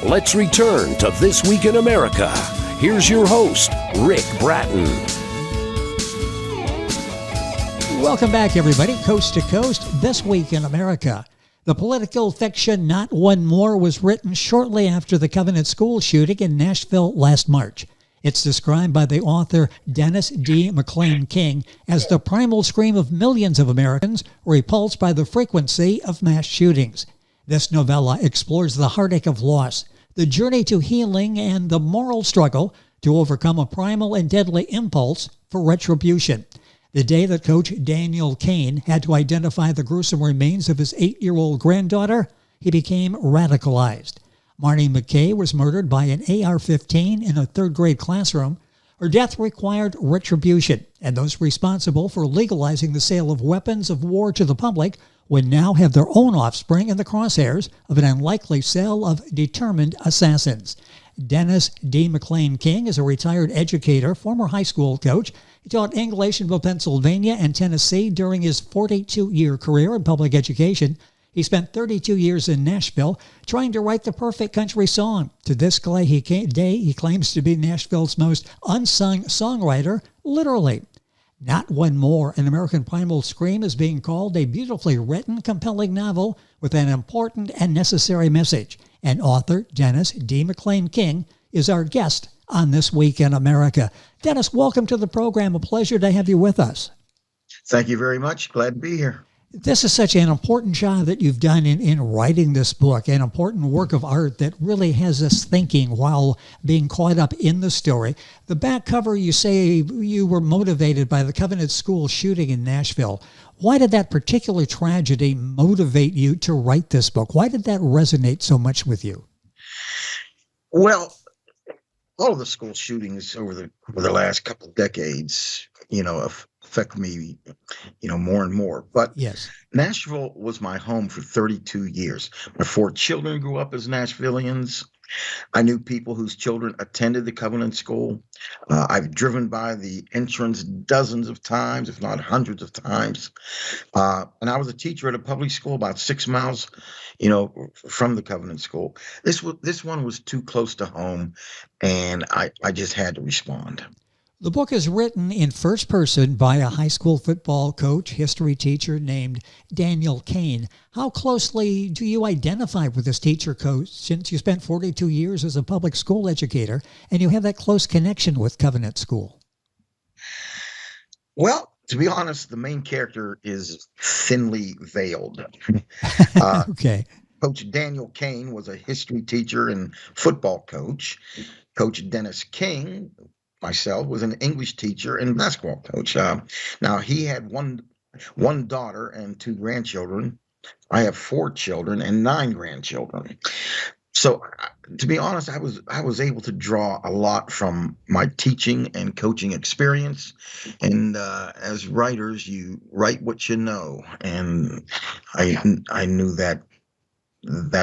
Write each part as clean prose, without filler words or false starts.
Let's return to This Week in America. Here's your host, Rick Bratton. Welcome back, everybody. Coast to Coast, This Week in America. The political fiction Not One More was written shortly after the Covenant School shooting in Nashville last March. It's described by the author Dennis D. McClain King as the primal scream of millions of Americans repulsed by the frequency of mass shootings. This novella explores the heartache of loss, the journey to healing, and the moral struggle to overcome a primal and deadly impulse for retribution. The day that Coach Daniel Kane had to identify the gruesome remains of his 8-year-old granddaughter, he became radicalized. Marnie McKay was murdered by an AR-15 in a third-grade classroom. Her death required retribution, and those responsible for legalizing the sale of weapons of war to the public would now have their own offspring in the crosshairs of an unlikely cell of determined assassins. Dennis D. McClain King is a retired educator, former high school coach. He taught English in both Pennsylvania and Tennessee during his 42-year career in public education. He spent 32 years in Nashville trying to write the perfect country song. To this day, he claims to be Nashville's most unsung songwriter, literally. Not One More, an American Primal Scream, is being called a beautifully written, compelling novel with an important and necessary message. And author Dennis D. McClain King is our guest on This Week in America. Dennis, welcome to the program. A pleasure to have you with us. Thank you very much. Glad to be here. This is such an important job that you've done in writing this book, an important work of art that really has us thinking while being caught up in the story. The back cover, you say you were motivated by the Covenant School shooting in Nashville. Why did that particular tragedy motivate you to write this book? Why did that resonate so much with you? Well, all of the school shootings over the last couple of decades, affect me, more and more. But yes, Nashville was my home for 32 years. My 4 children grew up as Nashvillians. I knew people whose children attended the Covenant School. I've driven by the entrance dozens of times, if not hundreds of times. And I was a teacher at a public school about 6 miles, from the Covenant School. This one was too close to home, and I just had to respond. The book is written in first person by a high school football coach, history teacher named Daniel Kane. How closely do you identify with this teacher coach since you spent 42 years as a public school educator and you have that close connection with Covenant School? Well, to be honest, the main character is thinly veiled. Okay. Coach Daniel Kane was a history teacher and football coach. Coach Dennis King, myself, was an English teacher and basketball coach. Now, he had one daughter and 2 grandchildren. I have 4 children and 9 grandchildren. So, to be honest, I was able to draw a lot from my teaching and coaching experience. And as writers, you write what you know, and I knew that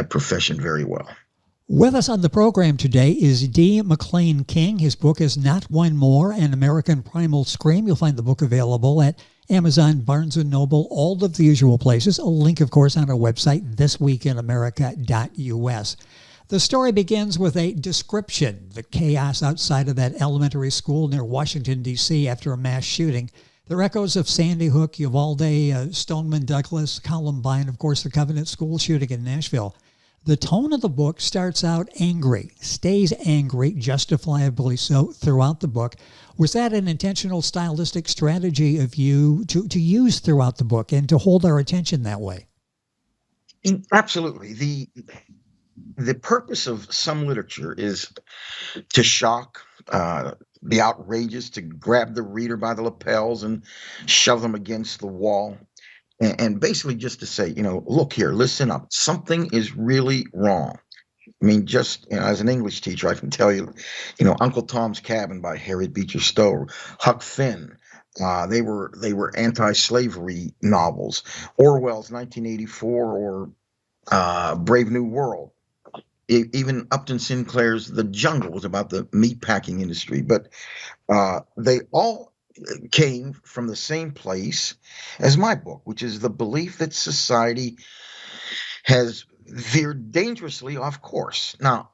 profession very well. With us on the program today is D. McClain King. His book is Not One More, an American Primal Scream. You'll find the book available at Amazon, Barnes & Noble, all of the usual places. A link, of course, on our website, thisweekinamerica.us. The story begins with a description, the chaos outside of that elementary school near Washington, D.C. after a mass shooting. There are echoes of Sandy Hook, Uvalde, Stoneman Douglas, Columbine, of course, the Covenant School shooting in Nashville. The tone of the book starts out angry, stays angry, justifiably so, throughout the book. Was that an intentional stylistic strategy of you to use throughout the book and to hold our attention that way? Absolutely. The purpose of some literature is to shock, the outrageous, to grab the reader by the lapels and shove them against the wall. And basically just to say, look here, listen up. Something is really wrong. I mean, just as an English teacher, I can tell you, Uncle Tom's Cabin by Harriet Beecher Stowe, Huck Finn. They were anti-slavery novels. Orwell's 1984 or Brave New World. Even Upton Sinclair's The Jungle was about the meatpacking industry. But they all came from the same place as my book, which is the belief that society has Veer dangerously off course. Now,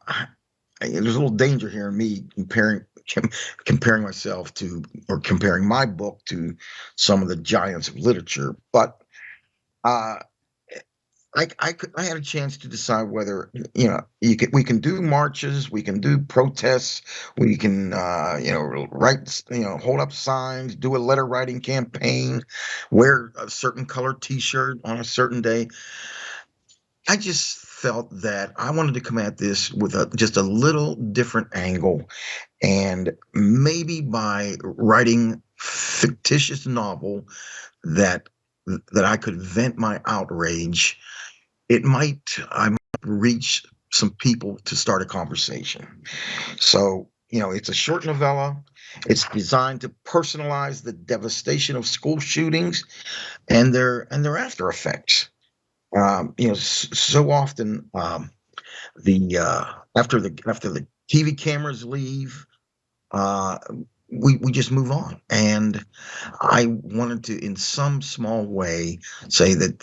there's a little danger here in me comparing myself to, or comparing my book to some of the giants of literature, but uh, I had a chance to decide whether we can do marches, we can do protests, we can write, hold up signs, do a letter writing campaign, wear a certain colored T-shirt on a certain day. I just felt that I wanted to come at this with just a little different angle, and maybe by writing fictitious novel that I could vent my outrage, I might reach some people to start a conversation. So, it's a short novella. It's designed to personalize the devastation of school shootings and their after effects. So often, after the TV cameras leave, we just move on. And I wanted to, in some small way, say that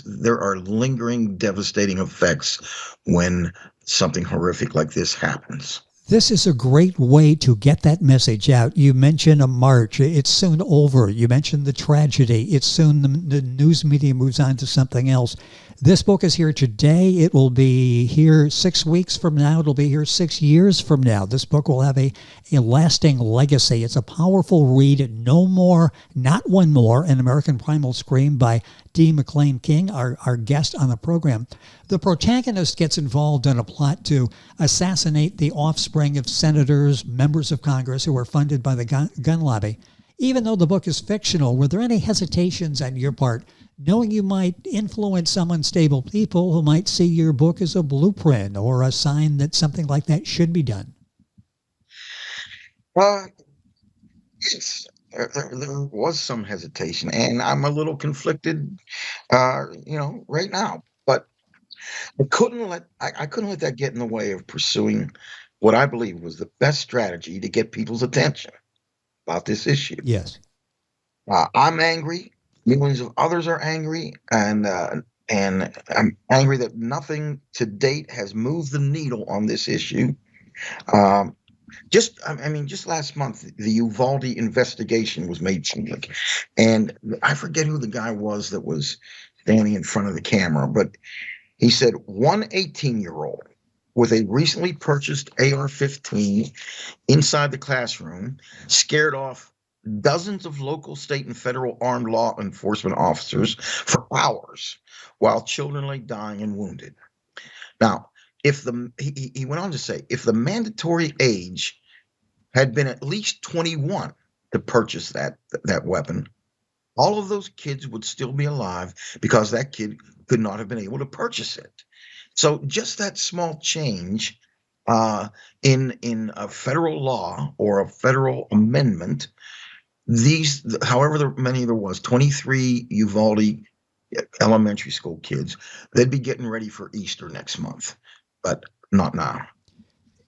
there are lingering, devastating effects when something horrific like this happens. This is a great way to get that message out. You mentioned a march. It's soon over. You mentioned the tragedy. It's soon the news media moves on to something else. This book is here today. It will be here 6 weeks from now. It'll be here 6 years from now. This book will have a lasting legacy. It's a powerful read. No More, Not One More, an American Primal Scream by D. McClain King, our guest on the program. The protagonist gets involved in a plot to assassinate the offspring of senators, members of Congress who are funded by the gun lobby. Even though the book is fictional, were there any hesitations on your part, knowing you might influence some unstable people who might see your book as a blueprint or a sign that something like that should be done? Yes. There was some hesitation, and I'm a little conflicted, right now. But I couldn't let that get in the way of pursuing what I believe was the best strategy to get people's attention about this issue. Yes. I'm angry. Millions of others are angry, and I'm angry that nothing to date has moved the needle on this issue. Just last month, the Uvalde investigation was made public, and I forget who the guy was that was standing in front of the camera, but he said one 18-year-old with a recently purchased AR-15 inside the classroom scared off dozens of local, state, and federal armed law enforcement officers for hours while children lay dying and wounded. Now, he went on to say, if the mandatory age had been at least 21 to purchase that weapon, all of those kids would still be alive because that kid could not have been able to purchase it. So just that small change in a federal law or a federal amendment, however many there was, 23 Uvalde elementary school kids, they'd be getting ready for Easter next month, but not now.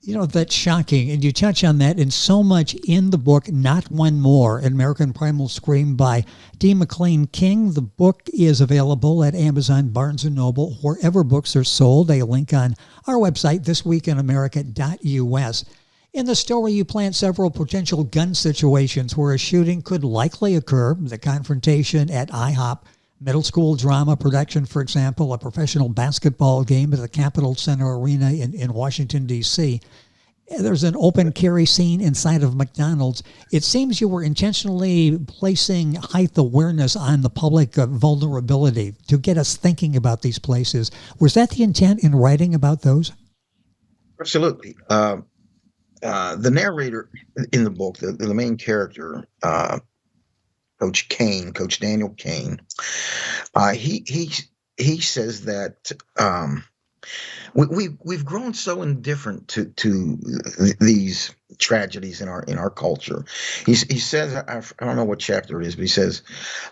That's shocking. And you touch on that in so much in the book, Not One More, an American Primal Scream by D. McClain King. The book is available at Amazon, Barnes & Noble, wherever books are sold. A link on our website, thisweekinamerica.us. In the story, you plant several potential gun situations where a shooting could likely occur. The confrontation at IHOP, middle school drama production, for example, a professional basketball game at the Capitol Center Arena in Washington, D.C. There's an open carry scene inside of McDonald's. It seems you were intentionally placing height awareness on the public vulnerability to get us thinking about these places. Was that the intent in writing about those? Absolutely. The narrator in the book, the main character, Coach Daniel Kane, he says that we've grown so indifferent to these tragedies in our culture. He says, I don't know what chapter it is, but he says,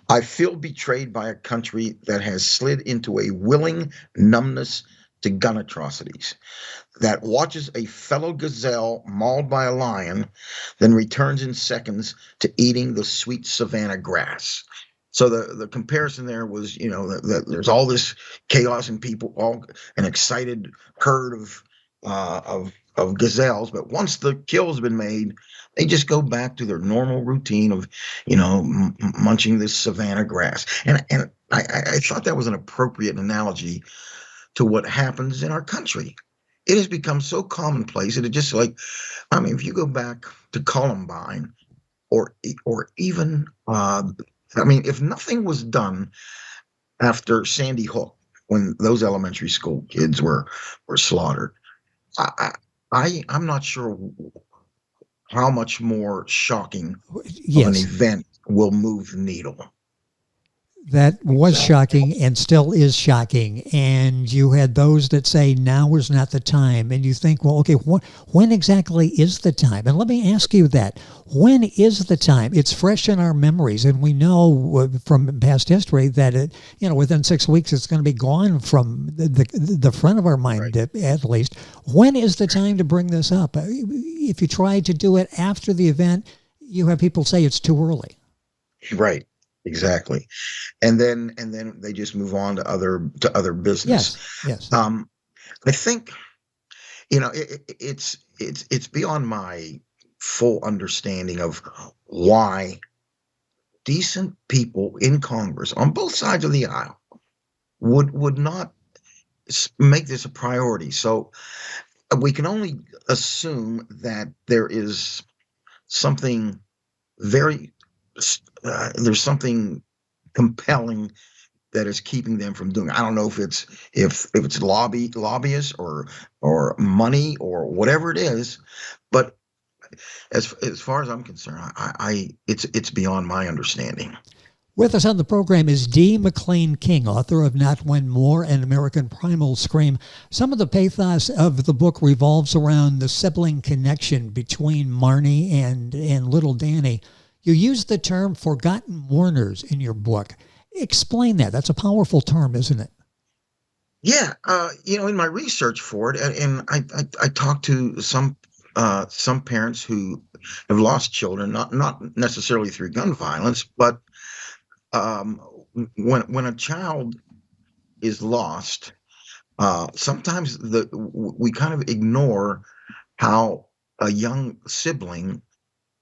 I feel betrayed by a country that has slid into a willing numbness to gun atrocities, that watches a fellow gazelle mauled by a lion, then returns in seconds to eating the sweet savanna grass. So the comparison there was, that there's all this chaos and people, all an excited herd of gazelles, but once the kill's been made, they just go back to their normal routine of, munching this savanna grass. And I thought that was an appropriate analogy to what happens in our country. It has become so commonplace. It just like, I mean, if you go back to Columbine, or even, if nothing was done after Sandy Hook, when those elementary school kids were slaughtered, I'm not sure how much more shocking of an event will move the needle. That was shocking and still is shocking. And you had those that say now is not the time. And you think, well, okay, when exactly is the time? And let me ask you that. When is the time? It's fresh in our memories. And we know from past history that, within 6 weeks, it's going to be gone from the front of our mind, right, at least. When is the time to bring this up? If you try to do it after the event, you have people say it's too early. Right. Exactly. And then they just move on to other business. Yes. I think, it's beyond my full understanding of why decent people in Congress on both sides of the aisle would not make this a priority. So we can only assume that there is something there's something compelling that is keeping them from doing it. I don't know if it's lobbyists or money or whatever it is, but as far as I'm concerned, it's beyond my understanding. With us on the program is D. McClain King, author of Not One More and American Primal Scream. Some of the pathos of the book revolves around the sibling connection between Marnie and little Danny. You use the term forgotten mourners in your book. Explain that. That's a powerful term, isn't it? Yeah. In my research for it, and I talked to some parents who have lost children, not necessarily through gun violence, but when a child is lost, sometimes we kind of ignore how a young sibling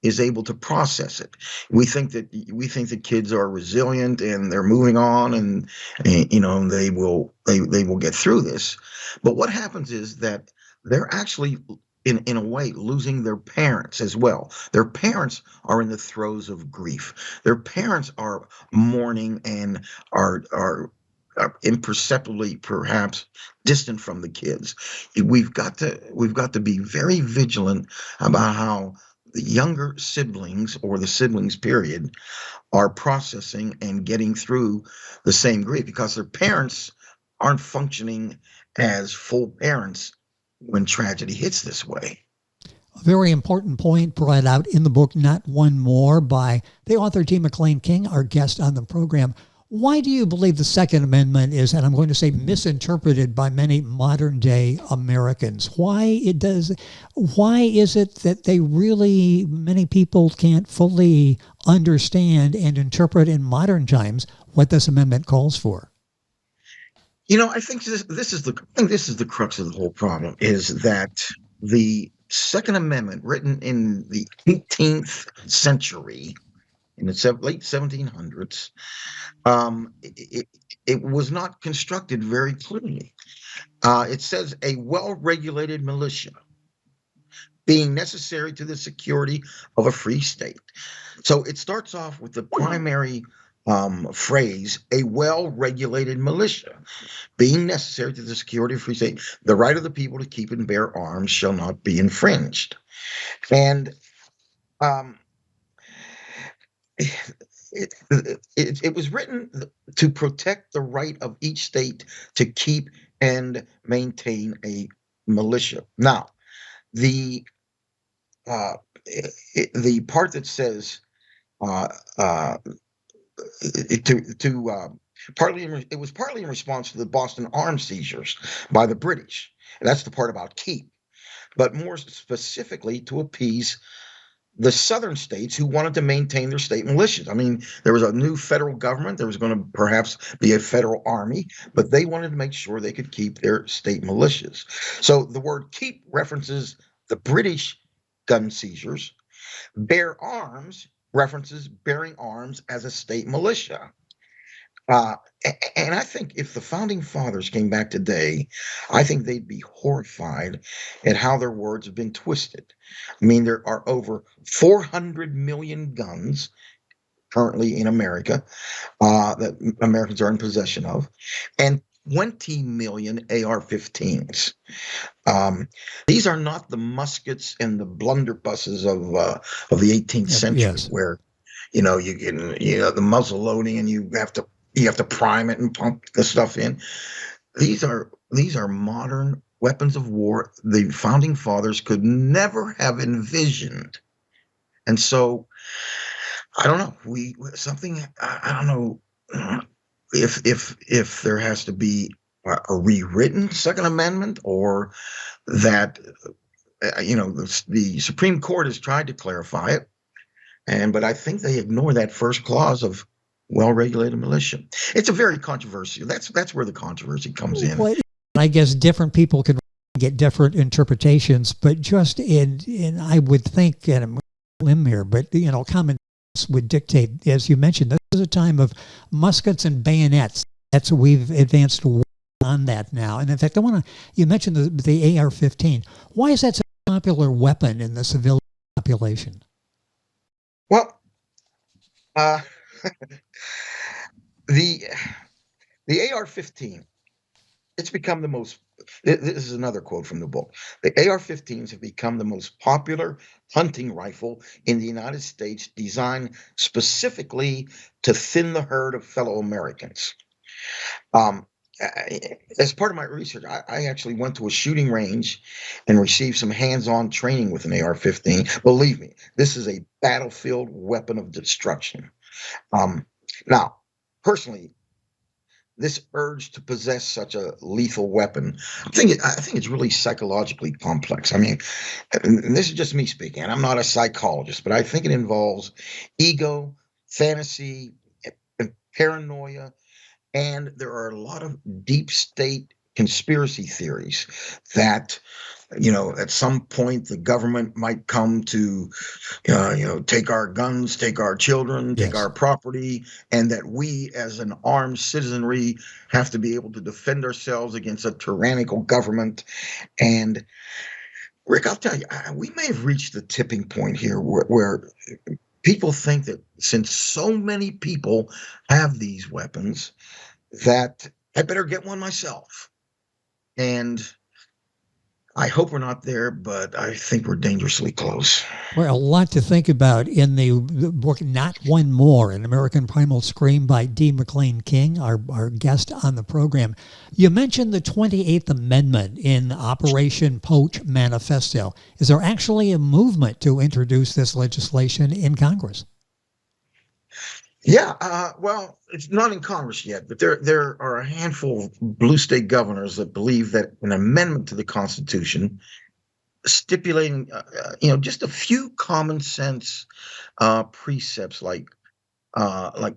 is able to process it. We think that kids are resilient and they're moving on, and they will get through this. But what happens is that they're actually in a way losing their parents as well. Their parents are in the throes of grief. Their parents are mourning and are imperceptibly perhaps distant from the kids. We've got to be very vigilant about how the younger siblings, or the siblings period, are processing and getting through the same grief, because their parents aren't functioning as full parents when tragedy hits this way. A very important point brought out in the book, Not One More, by the author D. McClain King, our guest on the program. Why do you believe the Second Amendment is, and I'm going to say, misinterpreted by many modern day Americans? Why is it that many people can't fully understand and interpret in modern times what this amendment calls for? I think this is the crux of the whole problem, is that the Second Amendment, written in the 18th century, in the late 1700s, it was not constructed very clearly. It says a well-regulated militia being necessary to the security of a free state. So it starts off with the primary phrase, a well-regulated militia being necessary to the security of a free state. The right of the people to keep and bear arms shall not be infringed. And it was written to protect the right of each state to keep and maintain a militia. Now, the part that says it was partly in response to the Boston arms seizures by the British. And that's the part about keep, but more specifically to appease the southern states who wanted to maintain their state militias. I mean, there was a new federal government. There was going to perhaps be a federal army, but they wanted to make sure they could keep their state militias. So the word keep references the British gun seizures. Bear arms references bearing arms as a state militia. Uh, and I think if the founding fathers came back today, I think they'd be horrified at how their words have been twisted. I mean, there are over 400 million guns currently in America that Americans are in possession of, and 20 million AR-15s. These are not the muskets and the blunderbusses of the 18th century, Yes. where you can the muzzle loading and you have to prime it and pump the stuff in. These are modern weapons of war the founding fathers could never have envisioned. And so I don't know. I don't know if there has to be a rewritten Second Amendment, or that the Supreme Court has tried to clarify it, but I think they ignore that first clause of well-regulated militia. It's a very controversial. That's where the controversy comes in. Well, I guess different people can get different interpretations, but just in I would think, and I'm limb here, but common sense would dictate, as you mentioned, this is a time of muskets and bayonets. We've advanced on that now. And in fact, you mentioned the AR-15. Why is that such a popular weapon in the civilian population? Well, the AR-15, it's become the most. This is another quote from the book. The AR-15s have become the most popular hunting rifle in the United States, designed specifically to thin the herd of fellow Americans. As part of my research, I actually went to a shooting range and received some hands-on training with an AR-15. Believe me, this is a battlefield weapon of destruction. Now, personally, this urge to possess such a lethal weapon, I think it's really psychologically complex. I mean, and this is just me speaking, and I'm not a psychologist, but I think it involves ego, fantasy, and paranoia, and there are a lot of deep state conspiracy theories that at some point the government might come to take our guns, take our children, take Yes. our property, and that we as an armed citizenry have to be able to defend ourselves against a tyrannical government. And Rick, I'll tell you, we may have reached the tipping point here where people think that since so many people have these weapons, that I better get one myself. And I hope we're not there, but I think we're dangerously close. Well, a lot to think about in the book, Not One More, an American Primal Scream by D. McClain King, our guest on the program. You mentioned the 28th Amendment in Operation Poach Manifesto. Is there actually a movement to introduce this legislation in Congress? Yeah, well, it's not in Congress yet, but there are a handful of blue state governors that believe that an amendment to the Constitution stipulating, just a few common sense precepts, like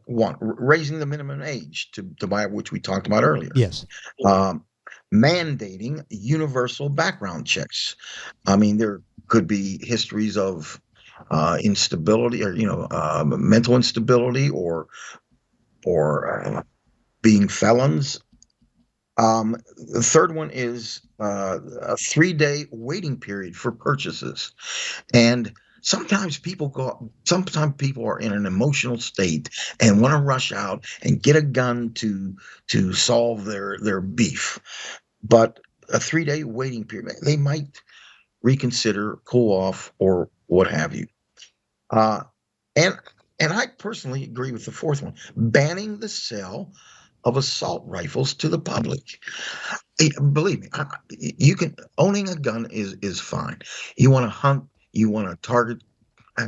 one, raising the minimum age to buy, which we talked about earlier. Yes. Mandating universal background checks. I mean, there could be histories of instability, or mental instability, or being felons. The third one is a 3-day waiting period for purchases, and sometimes people are in an emotional state and want to rush out and get a gun to solve their beef, but a 3-day waiting period, they might reconsider, cool off, or what have you. And I personally agree with the fourth one, banning the sale of assault rifles to the public. Believe me, owning a gun is fine. You want to hunt, you want to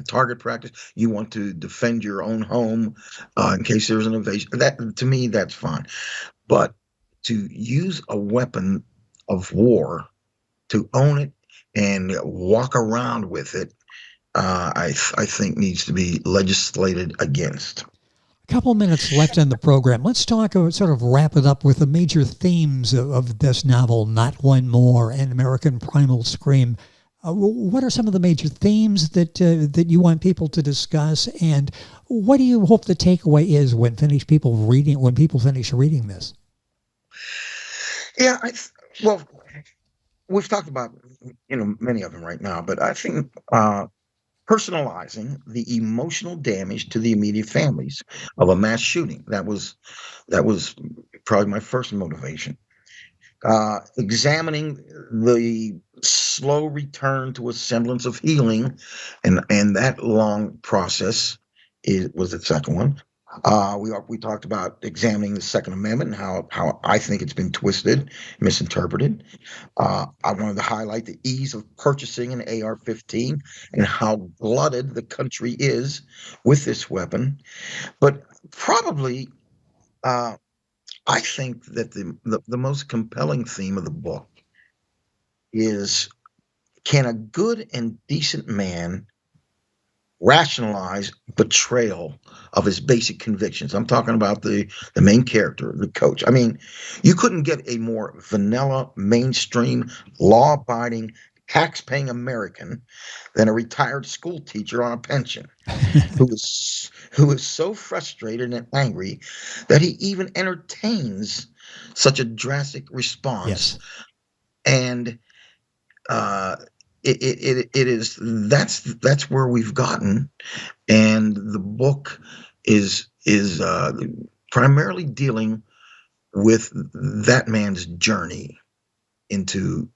target practice, you want to defend your own home in case there's an invasion. That, to me, that's fine. But to use a weapon of war, to own it and walk around with it, I think needs to be legislated against. Couple minutes left in the program. Let's talk, sort of wrap it up with the major themes of this novel, Not One More and American Primal Scream. What are some of the major themes that you want people to discuss, and what do you hope the takeaway is when people finish reading this? Yeah, well, we've talked about many of them right now, but I think personalizing the emotional damage to the immediate families of a mass shooting. That was probably my first motivation. Examining the slow return to a semblance of healing, and that long process was the second one. We talked about examining the Second Amendment and how I think it's been twisted, misinterpreted. I wanted to highlight the ease of purchasing an AR-15 and how glutted the country is with this weapon. But probably, I think that the most compelling theme of the book is, can a good and decent man rationalize betrayal of his basic convictions? I'm talking about the main character, the coach. I mean, you couldn't get a more vanilla, mainstream, law-abiding, tax-paying American than a retired school teacher on a pension who is so frustrated and angry that he even entertains such a drastic response. Yes. And it is that's where we've gotten, and the book is primarily dealing with that man's journey into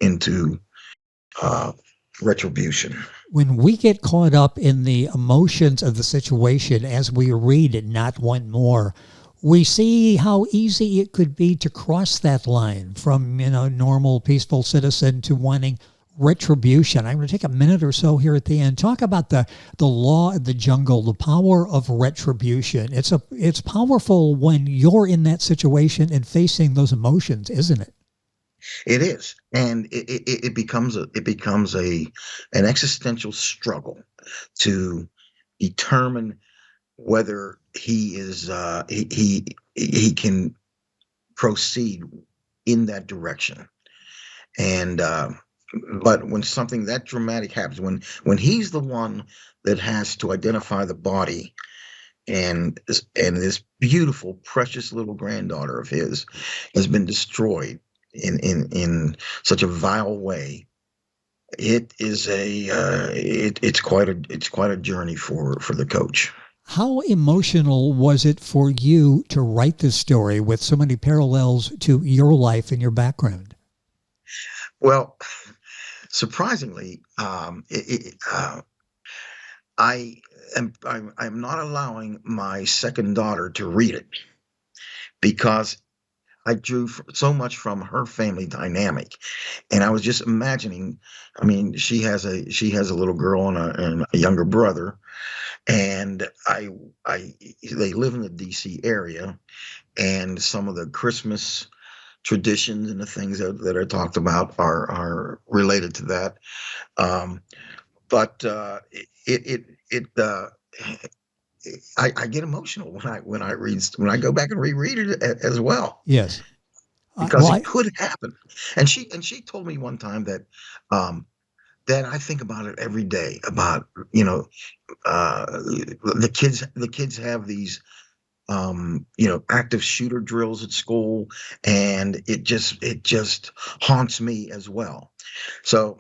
retribution. When we get caught up in the emotions of the situation as we read it, Not One More, we see how easy it could be to cross that line from normal, peaceful citizen to wanting retribution. I'm going to take a minute or so here at the end. Talk about the law of the jungle, the power of retribution. It's powerful when you're in that situation and facing those emotions, isn't it? It is, and it becomes an existential struggle to determine whether he is he can proceed in that direction. And but when something that dramatic happens, when he's the one that has to identify the body, and this beautiful, precious little granddaughter of his has been destroyed in such a vile way, it is it's quite a journey for the coach. How emotional was it for you to write this story with so many parallels to your life and your background? Well, surprisingly, I'm not allowing my second daughter to read it because I drew so much from her family dynamic, and I was just imagining. I mean, she has a little girl and a younger brother, and they live in the D.C. area, and some of the Christmas traditions and the things that are talked about are related to that. But I get emotional when I go back and reread it as well. Yes, because it could happen. And she told me one time that that I think about it every day, about the kids have these active shooter drills at school, and it just haunts me as well. So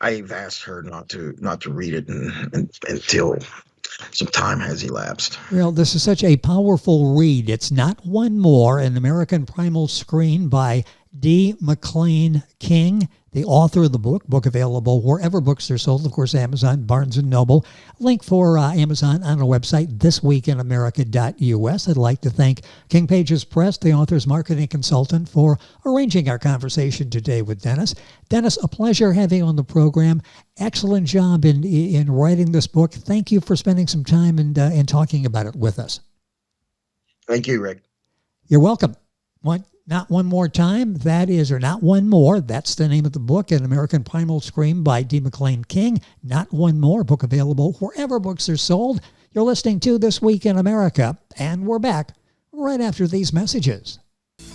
I've asked her not to read it until some time has elapsed. Well, this is such a powerful read. It's Not One More, an American Primal Scream by D. McClain King, the author of the book available wherever books are sold, of course, Amazon, Barnes & Noble. Link for Amazon on our website, thisweekinamerica.us. I'd like to thank King Pages Press, the author's marketing consultant, for arranging our conversation today with Dennis. Dennis, a pleasure having you on the program. Excellent job in writing this book. Thank you for spending some time and talking about it with us. Thank you, Rick. You're welcome. Not One More Time, that is, or Not One More, that's the name of the book, An American Primal Scream by D. McClain King. Not One More, book available wherever books are sold. You're listening to This Week in America, and we're back right after these messages.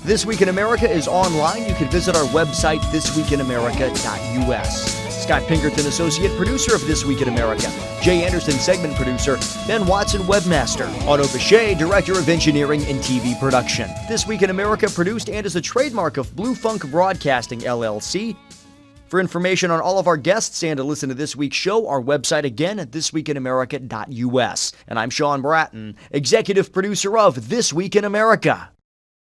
This Week in America is online. You can visit our website, thisweekinamerica.us. Scott Pinkerton, Associate Producer of This Week in America. Jay Anderson, Segment Producer. Ben Watson, Webmaster. Otto Bechet, Director of Engineering and TV Production. This Week in America produced and is a trademark of Blue Funk Broadcasting, LLC. For information on all of our guests and to listen to this week's show, our website again at thisweekinamerica.us. And I'm Sean Bratton, Executive Producer of This Week in America.